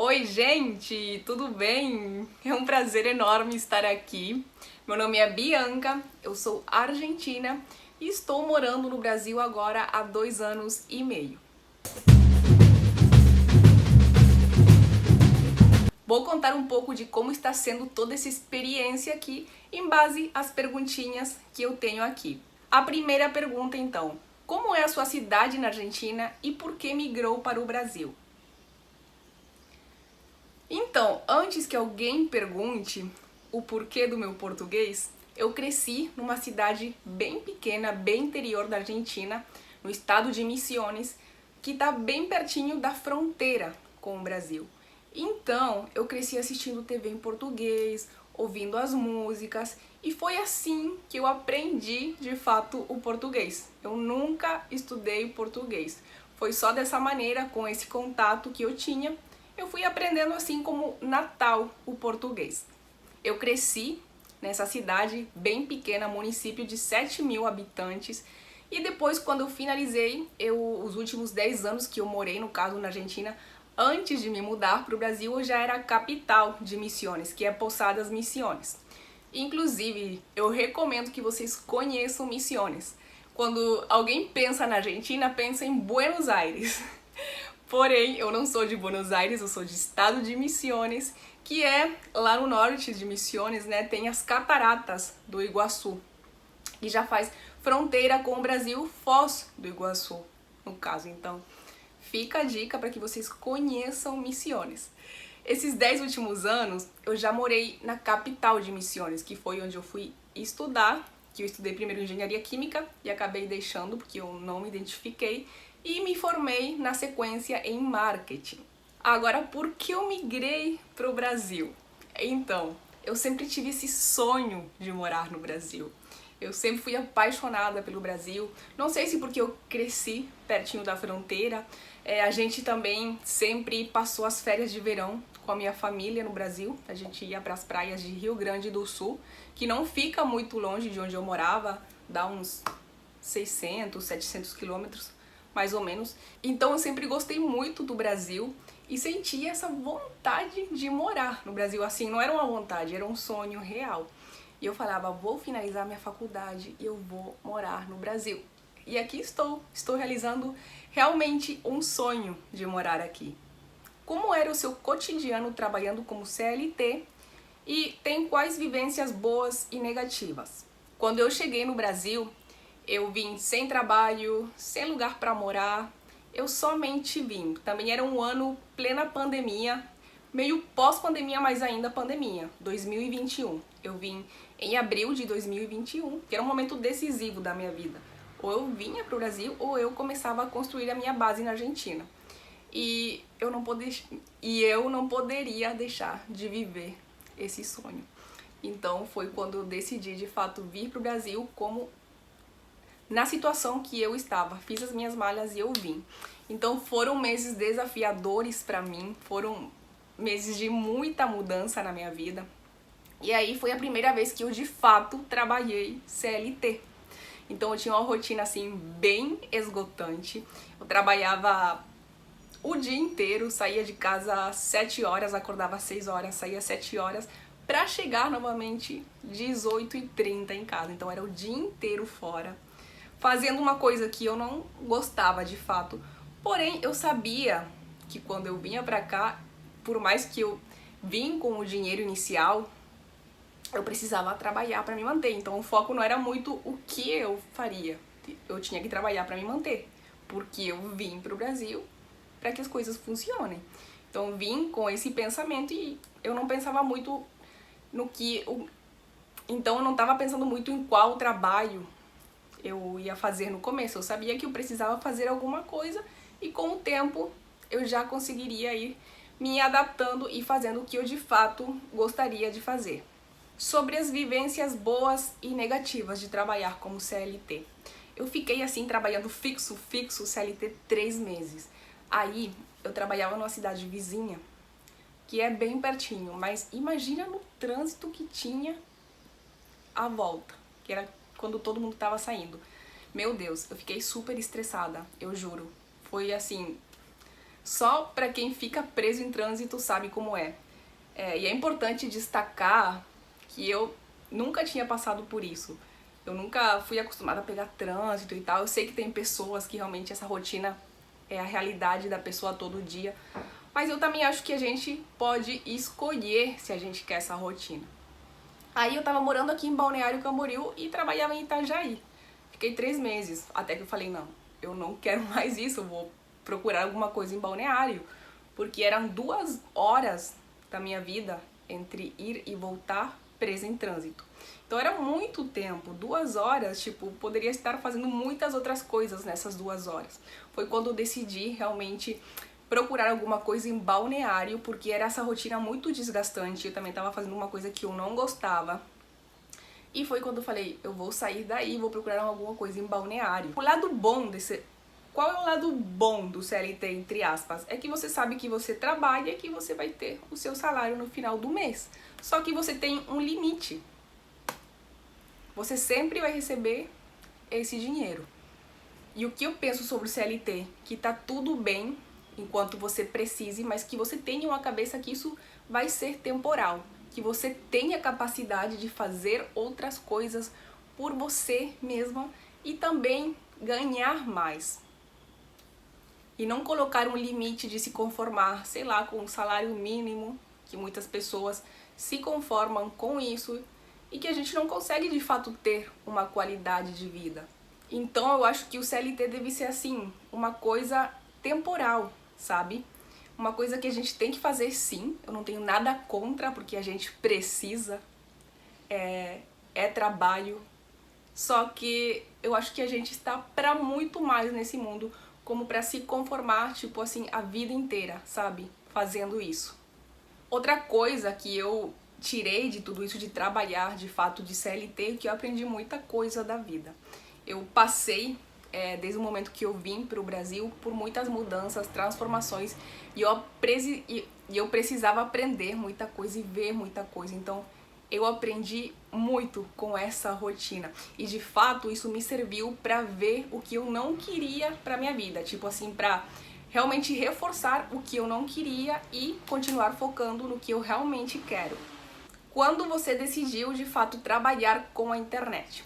Oi, gente, tudo bem? É um prazer enorme estar aqui. Meu nome é Bianca, eu sou argentina e estou morando no Brasil agora há 2 anos e meio. Vou contar um pouco de como está sendo toda essa experiência aqui em base às perguntinhas que eu tenho aqui. A primeira pergunta, então: como é a sua cidade na Argentina e por que migrou para o Brasil? Então, antes que alguém pergunte o porquê do meu português, eu cresci numa cidade bem pequena, bem interior da Argentina, no estado de Misiones, que está bem pertinho da fronteira com o Brasil. Então, eu cresci assistindo TV em português, ouvindo as músicas, e foi assim que eu aprendi de fato o português. Eu nunca estudei português. Foi só dessa maneira, com esse contato que eu tinha, eu fui aprendendo assim como Natal o português. Eu cresci nessa cidade bem pequena, município de 7.000 habitantes, e depois, quando eu finalizei, os últimos 10 anos que eu morei, no caso na Argentina, antes de me mudar para o Brasil, eu já era a capital de Misiones, que é Posadas Misiones. Inclusive, eu recomendo que vocês conheçam Misiones. Quando alguém pensa na Argentina, pensa em Buenos Aires. Porém, eu não sou de Buenos Aires, eu sou de estado de Misiones, que é lá no norte de Misiones, né? Tem as cataratas do Iguaçu, que já faz fronteira com o Brasil, Foz do Iguaçu, no caso. Então, fica a dica para que vocês conheçam Misiones. Esses 10 últimos anos, eu já morei na capital de Misiones, que foi onde eu fui estudar, que eu estudei primeiro engenharia química e acabei deixando porque eu não me identifiquei, e me formei na sequência em marketing. Agora, por que eu migrei para o Brasil? Então, eu sempre tive esse sonho de morar no Brasil. Eu sempre fui apaixonada pelo Brasil. Não sei se porque eu cresci pertinho da fronteira. A gente também sempre passou as férias de verão com a minha família no Brasil. A gente ia para as praias de Rio Grande do Sul, que não fica muito longe de onde eu morava, dá uns 600, 700 quilômetros, mais ou menos. Então eu sempre gostei muito do Brasil e sentia essa vontade de morar no Brasil. Assim, não era uma vontade, era um sonho real. E eu falava, vou finalizar minha faculdade e eu vou morar no Brasil. E aqui estou realizando realmente um sonho de morar aqui. Como era o seu cotidiano trabalhando como CLT e tem quais vivências boas e negativas? Quando eu cheguei no Brasil, eu vim sem trabalho, sem lugar para morar, eu somente vim. Também era um ano plena pandemia, meio pós-pandemia, mas ainda pandemia, 2021. Eu vim em abril de 2021, que era um momento decisivo da minha vida. Ou eu vinha para o Brasil, ou eu começava a construir a minha base na Argentina. E eu não poderia deixar de viver esse sonho. Então foi quando eu decidi de fato vir para o Brasil como na situação que eu estava. Fiz as minhas malas e eu vim. Então foram meses desafiadores para mim, foram meses de muita mudança na minha vida. E aí foi a primeira vez que eu de fato trabalhei CLT. Então eu tinha uma rotina assim bem esgotante. Eu trabalhava o dia inteiro, saía de casa às 7 horas, acordava às 6 horas, saía às 7 horas, para chegar novamente 18h30 em casa. Então era o dia inteiro fora, fazendo uma coisa que eu não gostava de fato. Porém, eu sabia que quando eu vinha pra cá, por mais que eu vim com o dinheiro inicial, eu precisava trabalhar para me manter. Então o foco não era muito o que eu faria. Eu tinha que trabalhar para me manter, porque eu vim pro Brasil para que as coisas funcionem. Então eu vim com esse pensamento e eu não pensava muito no que... Então eu não estava pensando muito em qual trabalho eu ia fazer no começo. Eu sabia que eu precisava fazer alguma coisa e com o tempo eu já conseguiria ir me adaptando e fazendo o que eu de fato gostaria de fazer. Sobre as vivências boas e negativas de trabalhar como CLT. Eu fiquei assim trabalhando fixo CLT 3 meses. Aí eu trabalhava numa cidade vizinha, que é bem pertinho, mas imagina no trânsito que tinha à volta, que era quando todo mundo tava saindo. Meu Deus, eu fiquei super estressada, eu juro. Foi assim, Só para quem fica preso em trânsito sabe como é. E é importante destacar que eu nunca tinha passado por isso. Eu nunca fui acostumada a pegar trânsito e tal. Eu sei que tem pessoas que realmente essa rotina é a realidade da pessoa todo dia. Mas eu também acho que a gente pode escolher se a gente quer essa rotina. Aí eu tava morando aqui em Balneário Camboriú e trabalhava em Itajaí. Fiquei 3 meses, até que eu falei, não, eu não quero mais isso, eu vou procurar alguma coisa em Balneário. Porque eram 2 horas da minha vida entre ir e voltar presa em trânsito. Então era muito tempo, 2 horas, tipo, poderia estar fazendo muitas outras coisas nessas 2 horas. Foi quando eu decidi realmente procurar alguma coisa em Balneário, porque era essa rotina muito desgastante, eu também estava fazendo uma coisa que eu não gostava. E foi quando eu falei, eu vou sair daí, vou procurar alguma coisa em Balneário. O lado bom desse... Qual é o lado bom do CLT, entre aspas? É que você sabe que você trabalha e que você vai ter o seu salário no final do mês. Só que você tem um limite. Você sempre vai receber esse dinheiro. E o que eu penso sobre o CLT? Que tá tudo bem enquanto você precise, mas que você tenha uma cabeça que isso vai ser temporal. Que você tenha capacidade de fazer outras coisas por você mesma e também ganhar mais. E não colocar um limite de se conformar, sei lá, com um salário mínimo, que muitas pessoas se conformam com isso e que a gente não consegue de fato ter uma qualidade de vida. Então eu acho que o CLT deve ser assim, uma coisa temporal, sabe? Uma coisa que a gente tem que fazer sim, eu não tenho nada contra, porque a gente precisa, é trabalho, só que eu acho que a gente está para muito mais nesse mundo, como para se conformar, tipo assim, a vida inteira, sabe? Fazendo isso. Outra coisa que eu tirei de tudo isso de trabalhar, de fato, de CLT, é que eu aprendi muita coisa da vida. Eu passei, desde o momento que eu vim para o Brasil, por muitas mudanças, transformações, e eu precisava aprender muita coisa e ver muita coisa. Então, eu aprendi muito com essa rotina. E, de fato, isso me serviu para ver o que eu não queria para minha vida. Tipo assim, para realmente reforçar o que eu não queria e continuar focando no que eu realmente quero. Quando você decidiu, de fato, trabalhar com a internet?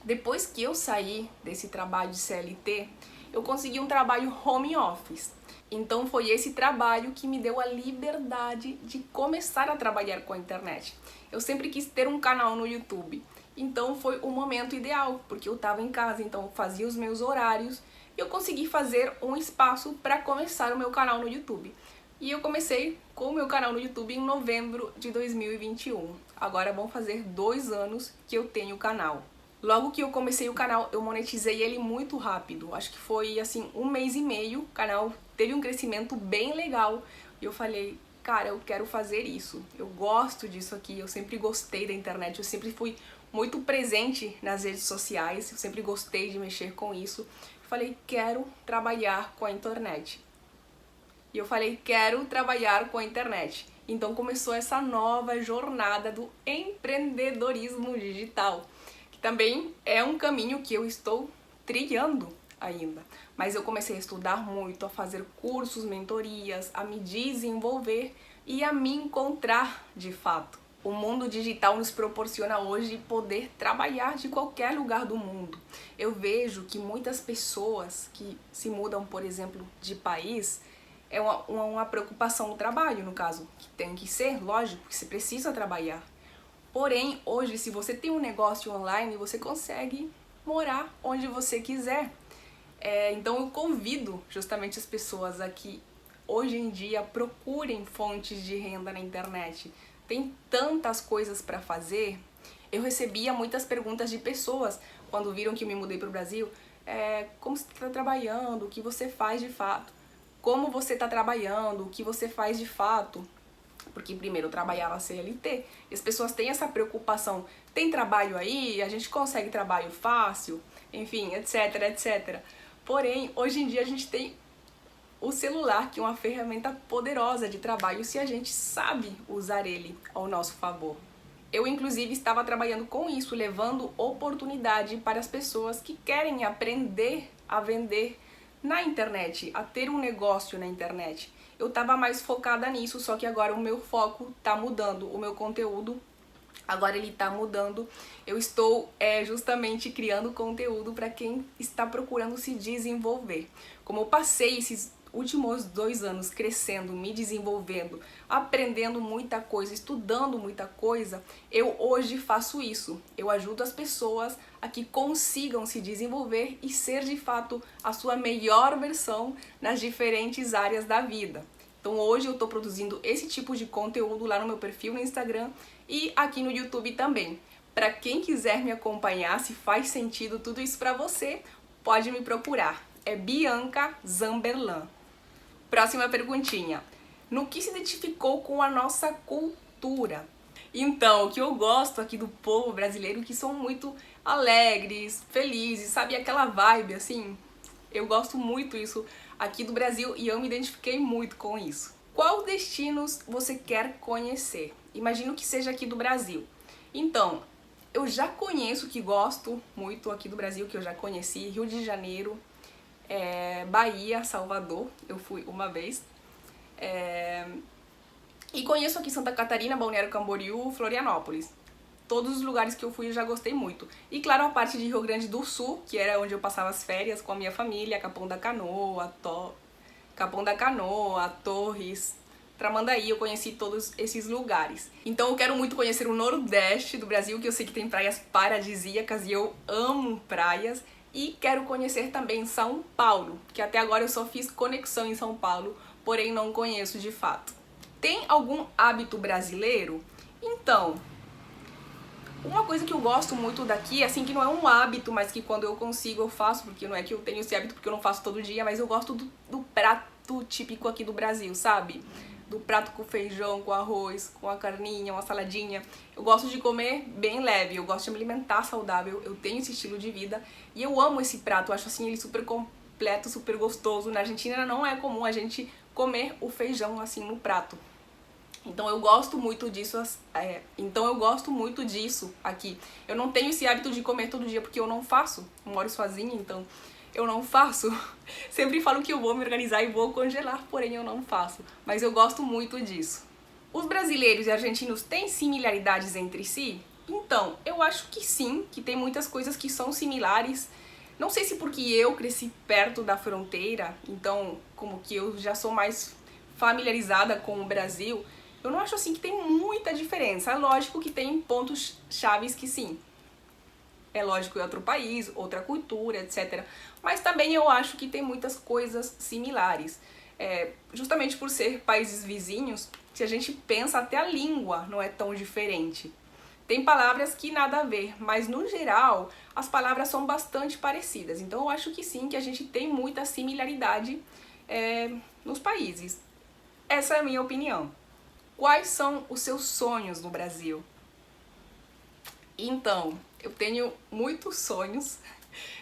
Depois que eu saí desse trabalho de CLT, eu consegui um trabalho home office. Então foi esse trabalho que me deu a liberdade de começar a trabalhar com a internet. Eu sempre quis ter um canal no YouTube. Então foi o momento ideal, porque eu estava em casa, então eu fazia os meus horários e eu consegui fazer um espaço para começar o meu canal no YouTube. E eu comecei com o meu canal no YouTube em novembro de 2021. Agora vão fazer 2 anos que eu tenho o canal. Logo que eu comecei o canal, eu monetizei ele muito rápido. Acho que foi assim, 1 mês e meio. O canal teve um crescimento bem legal. E eu falei, cara, eu quero fazer isso. Eu gosto disso aqui. Eu sempre gostei da internet. Eu sempre fui muito presente nas redes sociais. Eu sempre gostei de mexer com isso. Eu falei, quero trabalhar com a internet. E eu falei, quero trabalhar com a internet. Então começou essa nova jornada do empreendedorismo digital. Também é um caminho que eu estou trilhando ainda, mas eu comecei a estudar muito, a fazer cursos, mentorias, a me desenvolver e a me encontrar de fato. O mundo digital nos proporciona hoje poder trabalhar de qualquer lugar do mundo. Eu vejo que muitas pessoas que se mudam, por exemplo, de país, é uma preocupação no trabalho, no caso, que tem que ser, lógico, que você precisa trabalhar. Porém, hoje, se você tem um negócio online, você consegue morar onde você quiser. Então, eu convido justamente as pessoas a que, hoje em dia, procurem fontes de renda na internet. Tem tantas coisas para fazer. Eu recebia muitas perguntas de pessoas, quando viram que eu me mudei para o Brasil, como você está trabalhando, o que você faz de fato, como você está trabalhando, o que você faz de fato. Porque primeiro eu trabalhava CLT e as pessoas têm essa preocupação, tem trabalho aí, a gente consegue trabalho fácil, enfim, etc, etc. Porém, hoje em dia a gente tem o celular, que é uma ferramenta poderosa de trabalho se a gente sabe usar ele ao nosso favor. Eu, inclusive, estava trabalhando com isso, levando oportunidade para as pessoas que querem aprender a vender na internet, a ter um negócio na internet. Eu tava mais focada nisso, só que agora o meu foco tá mudando, o meu conteúdo agora ele tá mudando. Eu estou justamente criando conteúdo para quem está procurando se desenvolver. Como eu passei esses últimos 2 anos crescendo, me desenvolvendo, aprendendo muita coisa, estudando muita coisa, eu hoje faço isso. Eu ajudo as pessoas a que consigam se desenvolver e ser de fato a sua melhor versão nas diferentes áreas da vida. Então hoje eu estou produzindo esse tipo de conteúdo lá no meu perfil no Instagram e aqui no YouTube também. Para quem quiser me acompanhar, se faz sentido tudo isso para você, pode me procurar. É Bianca Zamberlan. Próxima perguntinha. No que se identificou com a nossa cultura? Então, o que eu gosto aqui do povo brasileiro, que são muito alegres, felizes, sabe? Aquela vibe, assim. Eu gosto muito isso aqui do Brasil e eu me identifiquei muito com isso. Qual destinos você quer conhecer? Imagino que seja aqui do Brasil. Então, eu já conheço, que gosto muito aqui do Brasil, que eu já conheci, Rio de Janeiro, Bahia, Salvador, eu fui uma vez. E conheço aqui Santa Catarina, Balneário Camboriú, Florianópolis. Todos os lugares que eu fui eu já gostei muito. E claro, a parte de Rio Grande do Sul, que era onde eu passava as férias com a minha família, Capão da Canoa, Torres, Tramandaí, eu conheci todos esses lugares. Então eu quero muito conhecer o Nordeste do Brasil, que eu sei que tem praias paradisíacas e eu amo praias. E quero conhecer também São Paulo, que até agora eu só fiz conexão em São Paulo, porém não conheço de fato. Tem algum hábito brasileiro? Então, uma coisa que eu gosto muito daqui, assim, que não é um hábito, mas que quando eu consigo eu faço, porque não é que eu tenho esse hábito porque eu não faço todo dia, mas eu gosto do prato típico aqui do Brasil, sabe? Do prato com feijão, com arroz, com a carninha, uma saladinha. Eu gosto de comer bem leve, eu gosto de me alimentar saudável, eu tenho esse estilo de vida e eu amo esse prato, eu acho assim ele super completo, super gostoso. Na Argentina não é comum a gente comer o feijão assim no prato. Então eu gosto muito disso, aqui. Eu não tenho esse hábito de comer todo dia porque eu não faço. Eu moro sozinha, então eu não faço. Sempre falo que eu vou me organizar e vou congelar, porém eu não faço. Mas eu gosto muito disso. Os brasileiros e argentinos têm similaridades entre si? Então, eu acho que sim, que tem muitas coisas que são similares. Não sei se porque eu cresci perto da fronteira, então como que eu já sou mais familiarizada com o Brasil, eu não acho assim que tem muita diferença. É lógico que tem pontos chaves que sim. É lógico, é outro país, outra cultura, etc. Mas também eu acho que tem muitas coisas similares. Justamente por ser países vizinhos, se a gente pensa, até a língua não é tão diferente. Tem palavras que nada a ver, mas no geral as palavras são bastante parecidas. Então eu acho que sim, que a gente tem muita similaridade nos países. Essa é a minha opinião. Quais são os seus sonhos no Brasil? Então, eu tenho muitos sonhos,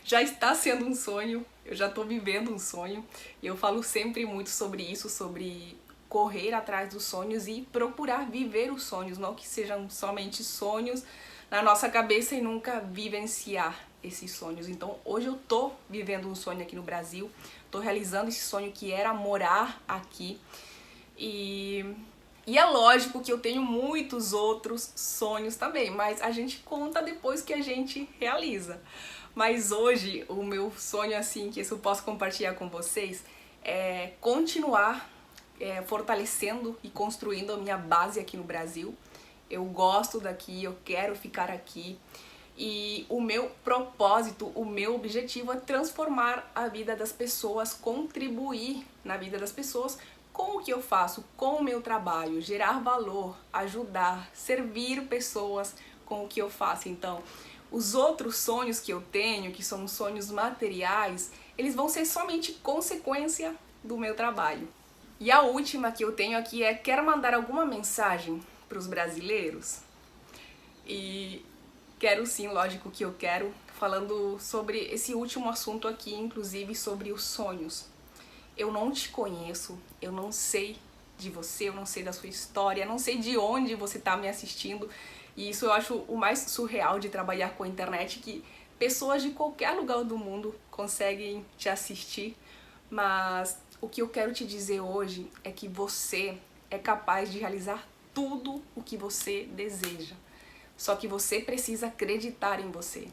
já está sendo um sonho, eu já estou vivendo um sonho, e eu falo sempre muito sobre isso, sobre correr atrás dos sonhos e procurar viver os sonhos, não que sejam somente sonhos na nossa cabeça e nunca vivenciar esses sonhos. Então, hoje eu estou vivendo um sonho aqui no Brasil, estou realizando esse sonho que era morar aqui, e é lógico que eu tenho muitos outros sonhos também, mas a gente conta depois que a gente realiza. Mas hoje, o meu sonho, assim, que eu posso compartilhar com vocês, é continuar fortalecendo e construindo a minha base aqui no Brasil. Eu gosto daqui, eu quero ficar aqui. E o meu propósito, o meu objetivo é transformar a vida das pessoas, contribuir na vida das pessoas com o que eu faço, com o meu trabalho, gerar valor, ajudar, servir pessoas com o que eu faço. Então, os outros sonhos que eu tenho, que são sonhos materiais, eles vão ser somente consequência do meu trabalho. E a última que eu tenho aqui é: quero mandar alguma mensagem para os brasileiros? E quero sim, lógico que eu quero, falando sobre esse último assunto aqui, inclusive sobre os sonhos. Eu não te conheço, eu não sei de você, eu não sei da sua história, não sei de onde você está me assistindo. E isso eu acho o mais surreal de trabalhar com a internet, que pessoas de qualquer lugar do mundo conseguem te assistir. Mas o que eu quero te dizer hoje é que você é capaz de realizar tudo o que você deseja. Só que você precisa acreditar em você.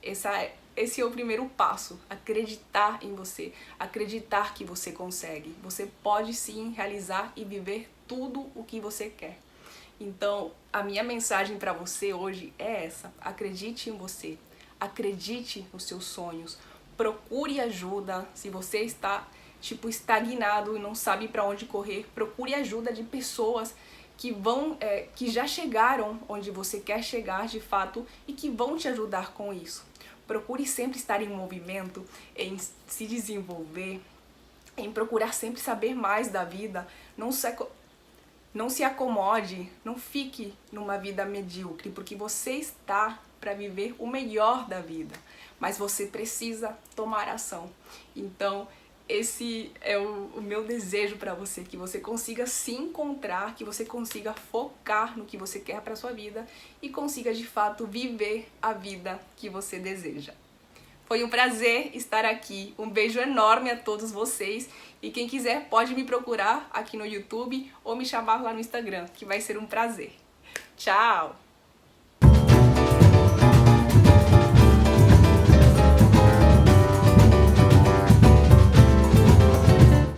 Esse é o primeiro passo, acreditar em você, acreditar que você consegue. Você pode sim realizar e viver tudo o que você quer. Então, a minha mensagem para você hoje é essa: acredite em você, acredite nos seus sonhos, procure ajuda. Se você está estagnado e não sabe para onde correr, procure ajuda de pessoas que já chegaram onde você quer chegar de fato e que vão te ajudar com isso. Procure sempre estar em movimento, em se desenvolver, em procurar sempre saber mais da vida. Não se acomode, não fique numa vida medíocre, porque você está para viver o melhor da vida, mas você precisa tomar ação. Então, esse é o meu desejo para você, que você consiga se encontrar, que você consiga focar no que você quer para sua vida e consiga de fato viver a vida que você deseja. Foi um prazer estar aqui, um beijo enorme a todos vocês e quem quiser pode me procurar aqui no YouTube ou me chamar lá no Instagram, que vai ser um prazer. Tchau!